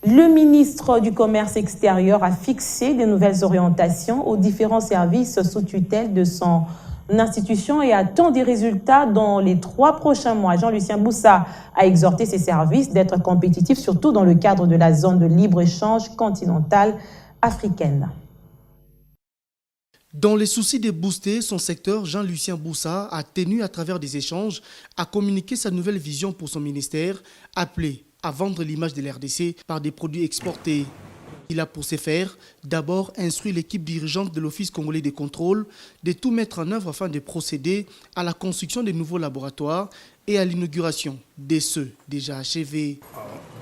Le ministre du Commerce extérieur a fixé de nouvelles orientations aux différents services sous tutelle de son institution et attend des résultats dans les 3 prochains mois. Jean-Lucien Boussa a exhorté ses services d'être compétitifs, surtout dans le cadre de la zone de libre-échange continentale africaine. Dans les soucis de booster son secteur, Jean-Lucien Boussa a tenu à travers des échanges à communiquer sa nouvelle vision pour son ministère, appelé à vendre l'image de l'RDC par des produits exportés. Il a pour ce faire d'abord instruit l'équipe dirigeante de l'Office congolais des contrôles de tout mettre en œuvre afin de procéder à la construction de nouveaux laboratoires et à l'inauguration de ceux déjà achevés.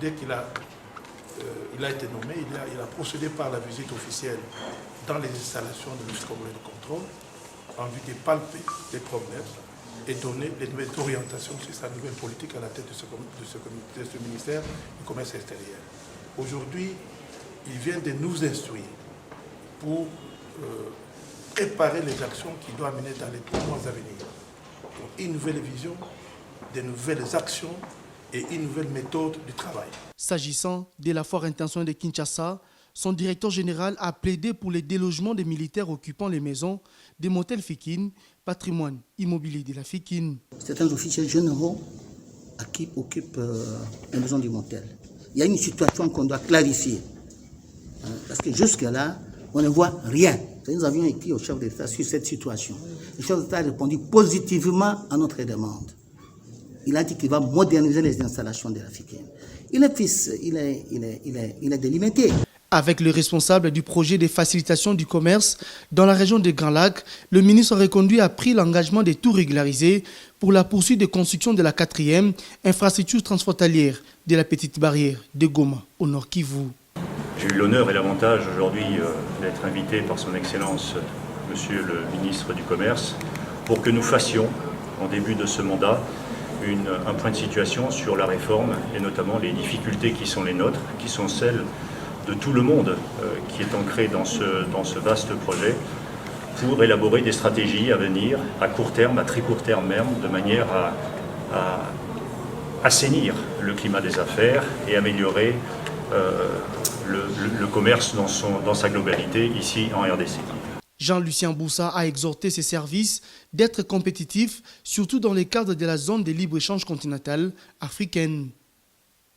Dès qu'il a été nommé, il a procédé par la visite officielle dans les installations de l'Office congolais de contrôle en vue de palper les problèmes et donner les nouvelles orientations sur sa nouvelle politique à la tête de ce ministère du Commerce extérieur. Aujourd'hui, il vient de nous instruire pour préparer les actions qu'il doit mener dans les 3 mois à venir. Donc, une nouvelle vision, de nouvelles actions et une nouvelle méthode du travail. S'agissant de la foire internationale de Kinshasa, son directeur général a plaidé pour le délogement des militaires occupant les maisons des motels Fikine, patrimoine immobilier de la Fikine. Certains officiers généraux qui occupent les maisons du motel. Il y a une situation qu'on doit clarifier. Parce que jusque-là, on ne voit rien. Nous avions écrit au chef d'État sur cette situation. Le chef d'État a répondu positivement à notre demande. Il a dit qu'il va moderniser les installations de la Fikine. Il est délimité. Avec le responsable du projet de facilitation du commerce dans la région des Grands Lacs, le ministre reconduit a pris l'engagement de tout régulariser pour la poursuite de construction de la 4e infrastructure transfrontalière de la Petite Barrière de Goma, au Nord Kivu. J'ai eu l'honneur et l'avantage aujourd'hui d'être invité par son Excellence, Monsieur le ministre du Commerce, pour que nous fassions, en début de ce mandat, un point de situation sur la réforme et notamment les difficultés qui sont les nôtres, qui sont celles de tout le monde qui est ancré dans ce vaste projet pour élaborer des stratégies à venir, à court terme, à très court terme même, de manière à assainir le climat des affaires et améliorer le commerce dans sa globalité ici en RDC. Jean-Lucien Boussa a exhorté ses services d'être compétitifs, surtout dans le cadre de la zone de libre-échange continentale africaine.